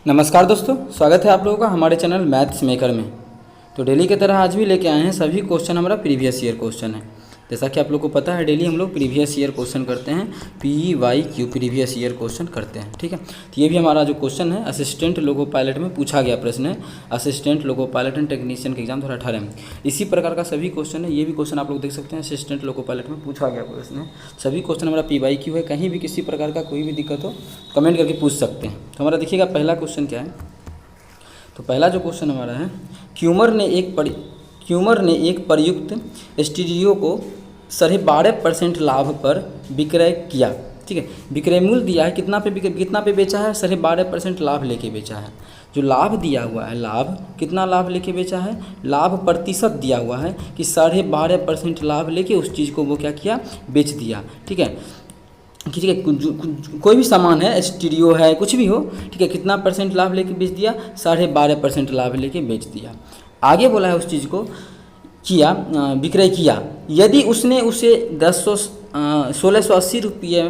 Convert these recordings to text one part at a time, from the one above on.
नमस्कार दोस्तों, स्वागत है आप लोगों का हमारे चैनल मैथ्स मेकर में। तो डेली की तरह आज भी लेके आए हैं सभी क्वेश्चन हमारा प्रीवियस ईयर क्वेश्चन है। जैसा कि आप लोग को पता है डेली हम लोग प्रीवियस ईयर क्वेश्चन करते हैं, PYQ प्रीवियस ईयर क्वेश्चन करते हैं। ठीक है, तो ये भी हमारा जो क्वेश्चन है असिस्टेंट लोको पायलट में पूछा गया प्रश्न है, assistant loco pilot and technician के एग्जाम 2018 में। इसी प्रकार का सभी क्वेश्चन है, ये भी क्वेश्चन आप लोग देख सकते हैं असिस्टेंट लोको पायलट में पूछा गया प्रश्न है। सभी क्वेश्चन हमारा PYQ है, कहीं भी किसी प्रकार का कोई भी दिक्कत हो कमेंट करके पूछ सकते हैं। तो हमारा देखिएगा पहला क्वेश्चन क्या है। तो पहला जो क्वेश्चन हमारा है, क्यूमर ने एक प्रयुक्त स्टीरियो को 12.5% लाभ पर विक्रय किया। ठीक है, विक्रय मूल्य दिया है, कितना पे बेचा है, 12.5% लाभ लेके बेचा है। जो लाभ दिया हुआ है, लाभ कितना लाभ लेके बेचा है, लाभ प्रतिशत दिया हुआ है कि 12.5% लाभ लेके उस चीज़ को वो क्या किया, बेच दिया। ठीक है, कोई भी सामान है, स्टीरियो है, कुछ भी हो, ठीक है, कितना परसेंट लाभ लेके बेच दिया, 12.5% लाभ लेके बेच दिया। आगे बोला है उस चीज़ को विक्रय किया, यदि उसने उसे 1680 रुपये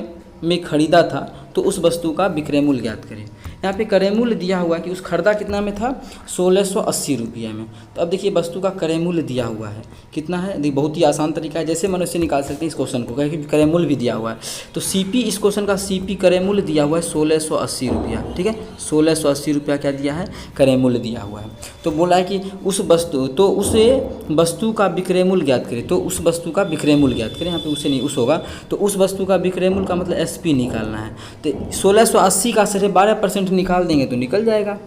में ख़रीदा था तो उस वस्तु का विक्रय मूल्य ज्ञात करें। यहाँ पे क्रय मूल्य दिया हुआ है कि उस खरीदा कितना में था, 1680 रुपये में। तो अब देखिए वस्तु का क्रय मूल्य दिया हुआ है कितना है, देखिए बहुत ही आसान तरीका है, जैसे मनुष्य निकाल सकते हैं इस क्वेश्चन को, क्योंकि क्रय मूल्य भी दिया हुआ है। तो CP, इस क्वेश्चन का CP क्रय मूल्य दिया हुआ है 1680 रुपया। ठीक है, 1680 रुपया क्या दिया है, क्रय मूल्य दिया हुआ है। तो बोला है कि उस वस्तु का विक्रय मूल्य ज्ञात करें, तो उस वस्तु का विक्रय मूल्य ज्ञात करें। यहाँ पे उसे नहीं, उस होगा, तो उस वस्तु का विक्रय मूल्य का मतलब SP निकालना है। तो 1680 का 12.5% निकाल देंगे तो निकल जाएगा।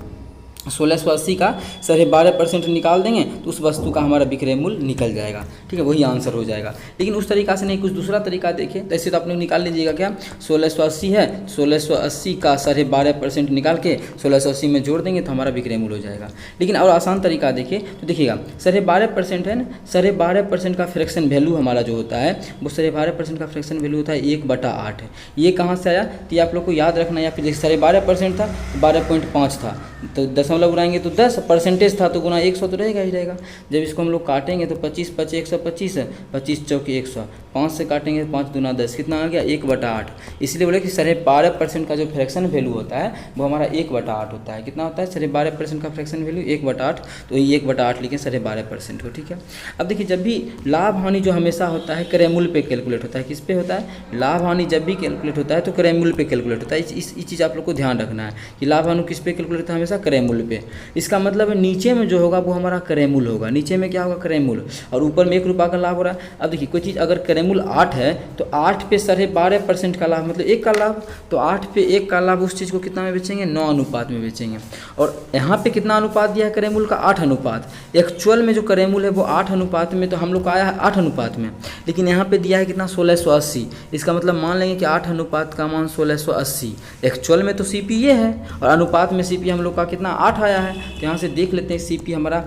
1680 का 12.5% निकाल देंगे तो उस वस्तु का हमारा विक्रय मूल्य निकल जाएगा। ठीक है, वही आंसर हो जाएगा। लेकिन उस तरीका से नहीं, कुछ दूसरा तरीका देखिए। तो ऐसे तो आप लोग निकाल लीजिएगा, क्या 1680 है, 1680 का 12.5% निकाल के 1680 में जोड़ देंगे तो हमारा विक्रय मूल्य हो जाएगा। लेकिन और आसान तरीका देखिए, तो देखिएगा 12.5% है ना, 12.5% का फ्रैक्शन वैल्यू हमारा जो होता है वो 12.5% का फ्रैक्शन वैल्यू होता है 1/8 है। ये कहाँ से आया, तो ये आप लोग को याद रखना। या फिर 12.5% था, 12.5 था, तो दशमलव उड़ाएंगे तो 10, परसेंटेज था तो गुना 100 तो रहेगा ही रहेगा। जब इसको हम लोग काटेंगे तो 25 × 125 है, 25 चौके 100, 5 से काटेंगे 5 दूना 10, कितना आ गया, 1/8। इसलिए बोले कि 12.5% का जो फ्रैक्शन वैल्यू होता है वो हमारा 1/8 होता है। कितना होता है, 12.5% का फ्रैक्शन वैल्यू 1/8, तो ये 1/8 लिखें 12.5% को। ठीक है, अब देखिए जब भी लाभ हानि जो हमेशा होता है क्रय मूल्य पे कैलकुलेट होता है। किस पे होता है, लाभ हानि जब भी कैलकुलेट होता है तो क्रय मूल्य पे कैलकुलेट होता है। इस चीज़ आप लोग को ध्यान रखना है कि लाभ हानि किस पे कैलकुलेट होता है, हमेशा क्रय मूल्य पे। इसका मतलब है नीचे में जो होगा वो हमारा क्रय मूल्य होगा, नीचे में क्या होगा, क्रय मूल्य, और ऊपर में 1 रुपये का लाभ हो रहा है। अब देखिए कोई चीज़ अगर क्रय मूल्य 8 है तो 8 पे 12.5% का लाभ मतलब 1 का लाभ, तो 8 पे 1 का लाभ उस चीज़ को कितना में बेचेंगे, 9 अनुपात में बेचेंगे। और यहाँ पे कितना अनुपात दिया है क्रय मूल्य का, 8 अनुपात। एक्चुअल में जो क्रय मूल्य है वो 8 अनुपात में, तो हम लोग का आया है 8 अनुपात में, लेकिन यहाँ पे दिया है कितना, 1680। इसका मतलब मान लेंगे कि 8 अनुपात का मान 1680। एक्चुअल में तो CP ये है और अनुपात में CP हम लोग का कितना, 8 आया है। तो यहाँ से देख लेते हैं CP हमारा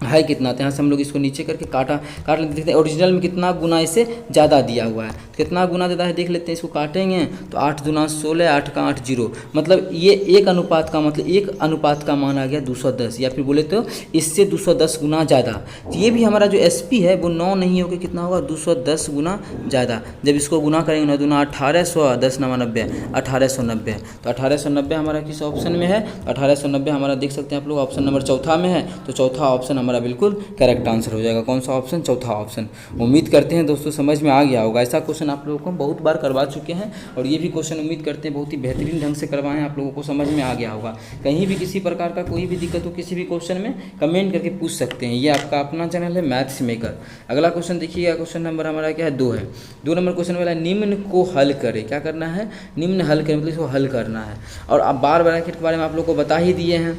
है कितना। तो यहाँ से हम लोग इसको नीचे करके काट लेते, देखते हैं ओरिजिनल में कितना गुना इसे ज़्यादा दिया हुआ है, तो कितना गुना ज़्यादा है देख लेते हैं। इसको काटेंगे तो 8 दूना 16, 8 का 8 0, मतलब ये 1 अनुपात का, मतलब 1 अनुपात का मान आ गया 210, या फिर बोले तो इससे 210 गुना ज़्यादा। तो ये भी हमारा जो SP है वो 9 नहीं होकर कितना होगा, 210 गुना ज़्यादा। जब इसको गुना करेंगे 9 दूना 1800, 10 9 90, 1890। तो 1890 हमारा किस ऑप्शन में है, 1890 हमारा देख सकते हैं आप लोग ऑप्शन नंबर चौथा में है। तो चौथा ऑप्शन हमारा बिल्कुल करेक्ट आंसर हो जाएगा। कौन सा ऑप्शन, चौथा ऑप्शन। उम्मीद करते हैं दोस्तों समझ में आ गया होगा। ऐसा क्वेश्चन आप लोगों को बहुत बार करवा चुके हैं और ये भी क्वेश्चन उम्मीद करते हैं बहुत ही बेहतरीन ढंग से करवाएं, आप लोगों को समझ में आ गया होगा। कहीं भी किसी प्रकार का कोई भी दिक्कत हो किसी भी क्वेश्चन में कमेंट करके पूछ सकते हैं। ये आपका अपना चैनल है मैथ्स मेकर। अगला क्वेश्चन देखिएगा, क्वेश्चन नंबर हमारा क्या है, 2 है। 2 नंबर क्वेश्चन वाला निम्न को हल करें। क्या करना है, निम्न हल करें, मतलब इसको हल करना है। और अब बार ब्रैकेट के बारे में आप लोग को बता ही दिए हैं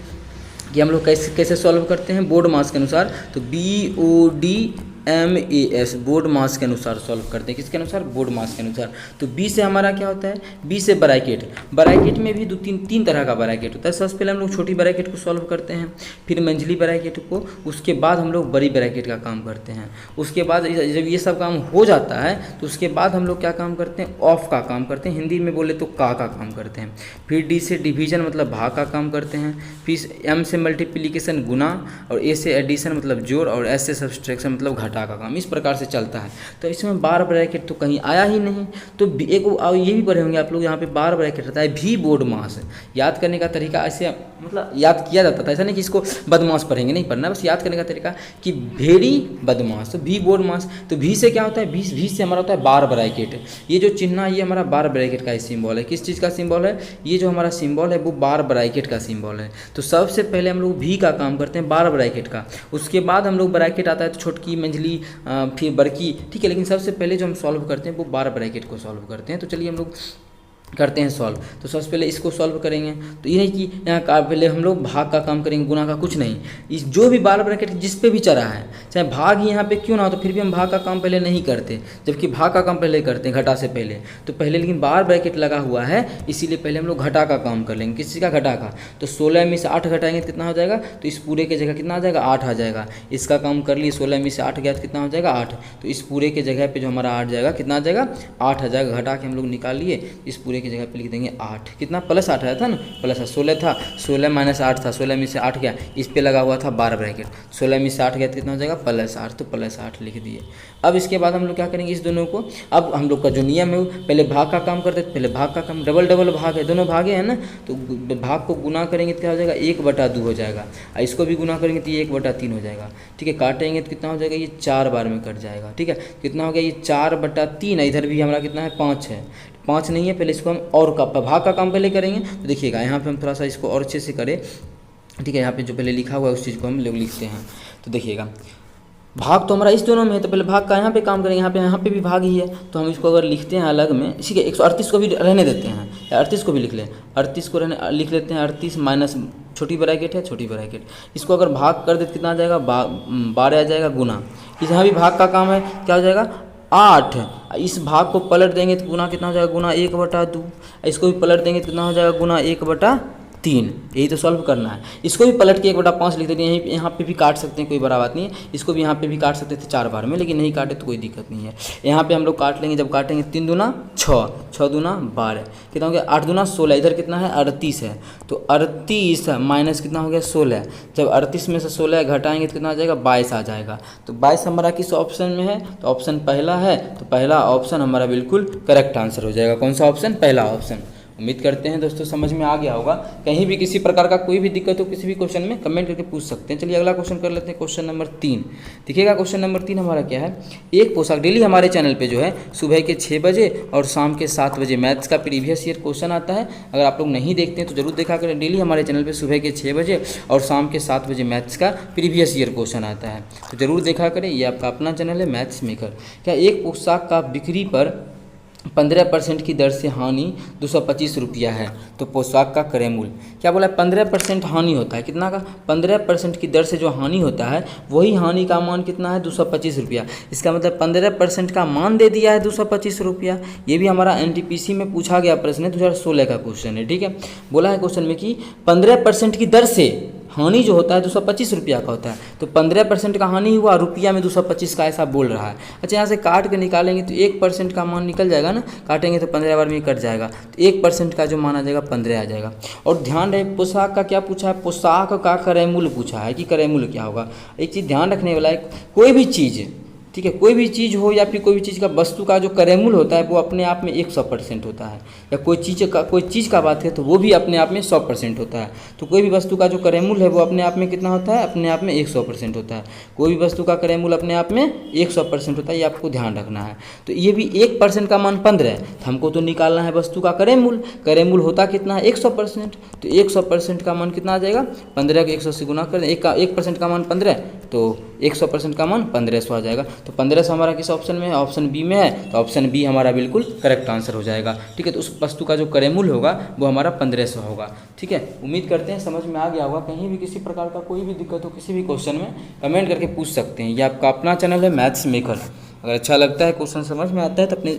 कि हम लोग कैसे सॉल्व करते हैं, बोर्ड मास के अनुसार। तो BODMAS बोर्ड मास के अनुसार सॉल्व करते हैं। किसके अनुसार, बोर्ड मास के अनुसार। तो B से हमारा क्या होता है, B से ब्रैकेट में भी तीन तरह का ब्रैकेट होता है। सबसे पहले हम लोग छोटी ब्रैकेट को सॉल्व करते हैं, फिर मंझली ब्रैकेट को, उसके बाद हम लोग बड़ी ब्रैकेट का काम करते हैं। उसके बाद जब ये सब काम हो जाता है तो उसके बाद हम लोग क्या काम करते हैं, ऑफ का काम करते हैं, हिंदी में बोले तो का काम करते हैं। फिर D से डिवीजन मतलब भाग का काम करते हैं। फिर M से मल्टीप्लिकेशन गुना, और A से एडिशन मतलब जोड़, और S से सब्सट्रैक्शन मतलब घटा घटा का काम, इस प्रकार से चलता है। तो इसमें बार ब्रैकेट तो कहीं आया ही नहीं। तो एक ये भी पढ़े होंगे आप लोग, यहाँ पे बार ब्रैकेट रहता है भी बोर्ड मास। याद करने का तरीका ऐसे मतलब याद किया जाता था, ऐसा नहीं कि इसको बदमाश पढ़ेंगे, नहीं पढ़ना, बस याद करने का तरीका कि भेरी बदमाश, तो भी बोर्ड मास। तो भी से क्या होता है, भी से हमारा होता है बार ब्रैकेट। ये जो चिन्ह ये हमारा बार ब्रैकेट का सिंबल है। किस चीज़ का सिंबल है, ये जो हमारा सिंबल है वो बार ब्रैकेट का सिंबल है। तो सबसे पहले हम लोग भी का काम करते हैं बार ब्रैकेट का, उसके बाद हम लोग ब्रैकेट आता है तो छोटकी मंझली फिर बड़की, ठीक है। लेकिन सबसे पहले जो हम सॉल्व करते हैं वो बार ब्रैकेट को सॉल्व करते हैं। तो चलिए हम लोग करते हैं सॉल्व। तो सबसे पहले इसको सॉल्व करेंगे। तो ये नहीं कि यहाँ का पहले हम लोग भाग का काम करेंगे, गुना का कुछ नहीं। इस जो भी बार ब्रैकेट जिस पे भी चला है, चाहे भाग ही यहाँ पे क्यों ना हो, तो फिर भी हम भाग का काम पहले नहीं करते, जबकि भाग का काम पहले करते हैं घटा से पहले। तो पहले लेकिन बार ब्रैकेट लगा हुआ है, इसीलिए पहले हम लोग घटा का काम कर लेंगे। किसी का घटा का, तो 16 में से 8 घटाएंगे तो कितना हो जाएगा, तो इस पूरे के जगह कितना आ जाएगा, 8 आ जाएगा। इसका काम कर लिए, 16 में से 8 गया तो कितना हो जाएगा, 8। तो इस पूरे के जगह पे जो हमारा 8 जाएगा, कितना आ जाएगा, 8 आ जाएगा। घटा के हम लोग निकाल लिए, इस पूरे की जगह पे लिख देंगे 8। कितना प्लस 8 आया था ना, प्लस 16 था, 16 माइनस 8 था, 16 में से 8 गया, इस पे लगा हुआ था बार ब्रैकेट, 16 में से 8 गया तो कितना हो जाएगा, प्लस 8। तो प्लस 8 लिख दिए। अब इसके बाद हम लोग क्या करेंगे, इस दोनों को, अब हम लोग का जो नियम है पहले भाग का काम करते थे, पहले भाग का काम, डबल डबल भाग है, दोनों भागे हैं ना, तो भाग को गुना करेंगे तो क्या हो जाएगा, 1/2 हो जाएगा। और इसको भी गुना करेंगे तो ये 1/3 हो जाएगा, ठीक है। काटेंगे तो कितना हो जाएगा, ये 4 बार में कट जाएगा, ठीक है। कितना हो गया, ये 4/3 है। इधर भी हमारा कितना है, 5 है, 5 नहीं है। पहले इसको हम और का भाग का काम पहले करेंगे। तो देखिएगा यहाँ पे हम थोड़ा सा इसको और अच्छे से करें, ठीक है। यहाँ पे जो पहले लिखा हुआ है उस चीज़ को हम लोग लिखते हैं। तो देखिएगा भाग तो हमारा इस दोनों में है, तो पहले भाग का यहाँ पे काम करेंगे। यहाँ पे भी भाग ही है, तो हम इसको अगर लिखते हैं अलग में, इसी के 138 को भी रहने देते हैं, या 38 को भी लिख लें, 38 को रहने लिख लेते हैं। 38 माइनस छोटी ब्रैकेट है, छोटी ब्रैकेट, इसको अगर भाग कर देते कितना आ जाएगा, 12 आ जाएगा गुना। इस यहाँ भी भाग का काम है, क्या हो जाएगा, 8। इस भाग को पलट देंगे तो गुना कितना हो जाएगा, गुना 1/2। इसको भी पलट देंगे तो कितना हो जाएगा, गुना 1/3। यही तो सॉल्व करना है। इसको भी पलट के 1/5 लिख देते हैं। यहाँ पे भी काट सकते हैं, कोई बड़ा बात नहीं है। इसको भी यहाँ पे भी काट सकते थे 4 बार में, लेकिन नहीं काटे तो कोई दिक्कत नहीं है। यहाँ पे हम लोग काट लेंगे, जब काटेंगे 3 दूना 6, 6 दूना 12, कितना हो गया, 8 दूना 16। इधर कितना है, 38 है, तो 38 माइनस कितना हो गया, 16। जब 38 में से 16 घटाएंगे तो कितना आ जाएगा, 22 आ जाएगा। तो 22 हमारा किस ऑप्शन में है, तो ऑप्शन पहला है। तो पहला ऑप्शन हमारा बिल्कुल करेक्ट आंसर हो जाएगा। कौन सा ऑप्शन, पहला ऑप्शन। उम्मीद करते हैं दोस्तों समझ में आ गया होगा। कहीं भी किसी प्रकार का कोई भी दिक्कत हो किसी भी क्वेश्चन में कमेंट करके पूछ सकते हैं। चलिए अगला क्वेश्चन कर लेते हैं, क्वेश्चन नंबर 3। देखिएगा क्वेश्चन नंबर 3 हमारा क्या है, एक पोशाक। डेली हमारे चैनल पे जो है सुबह के 6 बजे और शाम के 7 बजे मैथ्स का प्रीवियस ईयर क्वेश्चन आता है। अगर आप लोग नहीं देखते हैं तो जरूर देखा करें। डेली हमारे चैनल पर सुबह के 6 बजे और शाम के 7 बजे मैथ्स का प्रीवियस ईयर क्वेश्चन आता है, तो जरूर देखा करें। ये आपका अपना चैनल है मैथ्स मेकर। क्या एक पोशाक का बिक्री पर 15% की दर से हानि 225 रुपया है, तो पोशाक का क्रय मूल्य क्या बोला है, 15% हानि होता है। कितना का, 15% की दर से जो हानि होता है वही हानि का मान कितना है, 225 रुपया। इसका मतलब 15% का मान दे दिया है 225 रुपया। ये भी हमारा NTPC में पूछा गया प्रश्न है, 2016 का क्वेश्चन है, ठीक है। बोला है क्वेश्चन में कि 15% की दर से हानि जो होता है 225 रुपया का होता है, तो 15% का हानि हुआ, रुपया में 225 का ऐसा बोल रहा है। अच्छा यहाँ से काट के निकालेंगे तो 1% का मान निकल जाएगा ना, काटेंगे तो 15 बार में कट जाएगा, तो 1% का जो मान आ जाएगा 15 आ जाएगा। और ध्यान रहे पोशाक का क्या पूछा है, पोशाक का क्रय मूल्य पूछा है कि क्रय मूल्य क्या होगा। एक चीज़ ध्यान रखने वाला है, कोई भी चीज़, ठीक है, कोई भी चीज़ हो या फिर कोई भी चीज़ का वस्तु का जो क्रय मूल्य होता है वो अपने आप में 100% होता है। या कोई चीज़ का बात है तो वो भी अपने आप में 100% होता है। तो कोई भी वस्तु का जो क्रय मूल्य है वो अपने आप में कितना होता है, अपने आप में 100% होता है। कोई भी वस्तु का क्रय मूल्य अपने आप में 100% होता है, ये आपको ध्यान रखना है। तो ये भी 1% का मान 15 है, तो हमको तो निकालना है वस्तु का क्रय मूल्य। क्रय मूल्य होता कितना है, 100%। तो 100% का मान कितना आ जाएगा, 15 को 100 से गुना कर दें, 1% का मान 15, तो 100% का मान 1500 आ जाएगा। तो 1500 हमारा किस ऑप्शन में है, ऑप्शन बी में है, तो ऑप्शन बी हमारा बिल्कुल करेक्ट आंसर हो जाएगा, ठीक है। तो उस वस्तु का जो क्रय मूल्य होगा वो हमारा 1500 होगा, ठीक है। उम्मीद करते हैं समझ में आ गया होगा। कहीं भी किसी प्रकार का कोई भी दिक्कत हो किसी भी क्वेश्चन में कमेंट करके पूछ सकते हैं। ये आपका अपना चैनल है मैथ्स मेकर। अगर अच्छा लगता है, क्वेश्चन समझ में आता है तो अपने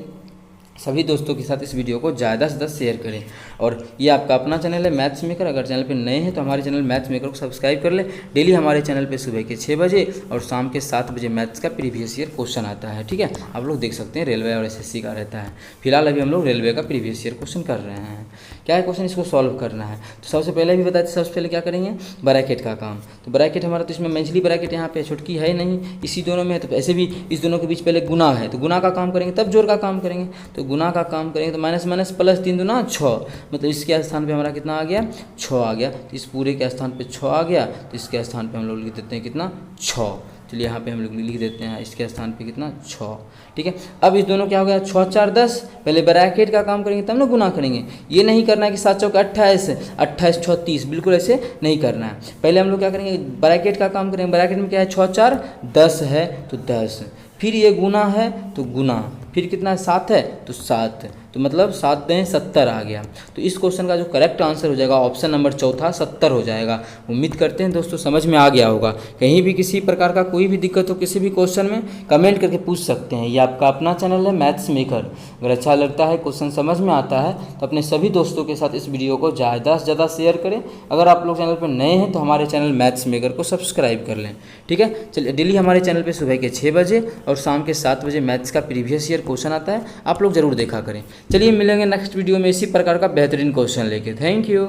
सभी दोस्तों के साथ इस वीडियो को ज़्यादा से ज़्यादा शेयर करें। और ये आपका अपना चैनल है मैथ्स मेकर। अगर चैनल पे नए हैं तो हमारे चैनल मैथ्स मेकर को सब्सक्राइब कर लें। डेली हमारे चैनल पे सुबह के 6 बजे और शाम के 7 बजे मैथ्स का प्रीवियस ईयर क्वेश्चन आता है। ठीक है, आप लोग देख सकते हैं रेलवे और एसएससी का रहता है। फिलहाल अभी हम लोग रेलवे का प्रीवियस ईयर क्वेश्चन कर रहे हैं। क्या है क्वेश्चन, इसको सॉल्व करना है। तो सबसे पहले भी बताते, सबसे पहले क्या करेंगे, ब्रैकेट का काम। तो ब्रैकेट हमारा, तो इसमें मंझली ब्रैकेट यहाँ पे छुटकी है नहीं, इसी दोनों में है। तो ऐसे भी इस दोनों के बीच पहले गुना है, तो गुना का काम करेंगे तब जोड़ का काम करेंगे। तो गुना का काम करेंगे तो माइनस माइनस प्लस 3 दूना 6, मतलब इसके स्थान पे हमारा कितना आ गया, 6 आ गया। तो इस पूरे के स्थान पे 6 आ गया, तो इसके स्थान पे हम लोग लिख देते हैं कितना, 6। चलिए यहाँ पे हम लोग लिख देते हैं इसके स्थान पे कितना, 6। ठीक है, अब इस दोनों क्या हो गया, 6 4 10। पहले ब्रैकेट का काम करेंगे तब ना गुना करेंगे। ये नहीं करना है कि 7 चौक 28, 28 6 30, बिल्कुल ऐसे नहीं करना है। पहले हम लोग क्या करेंगे, ब्रैकेट का काम करेंगे। ब्रैकेट में क्या है, 6 4 10 है तो 10, फिर ये गुना है तो गुना, फिर कितना है, 7 है तो 7, तो मतलब 7 दें 70 आ गया। तो इस क्वेश्चन का जो करेक्ट आंसर हो जाएगा ऑप्शन नंबर चौथा 70 हो जाएगा। उम्मीद करते हैं दोस्तों समझ में आ गया होगा। कहीं भी किसी प्रकार का कोई भी दिक्कत हो किसी भी क्वेश्चन में कमेंट करके पूछ सकते हैं। ये आपका अपना चैनल है मैथ्स मेकर। अगर अच्छा लगता है, क्वेश्चन समझ में आता है तो अपने सभी दोस्तों के साथ इस वीडियो को ज़्यादा से ज़्यादा शेयर करें। अगर आप लोग चैनल पर नए हैं तो हमारे चैनल मैथ्स मेकर को सब्सक्राइब कर लें। ठीक है, चलिए डेली हमारे चैनल पर सुबह के 6 बजे और शाम के 7 बजे मैथ्स का प्रीवियस ईयर क्वेश्चन आता है, आप लोग ज़रूर देखा करें। चलिए मिलेंगे नेक्स्ट वीडियो में इसी प्रकार का बेहतरीन क्वेश्चन लेके। Thank you.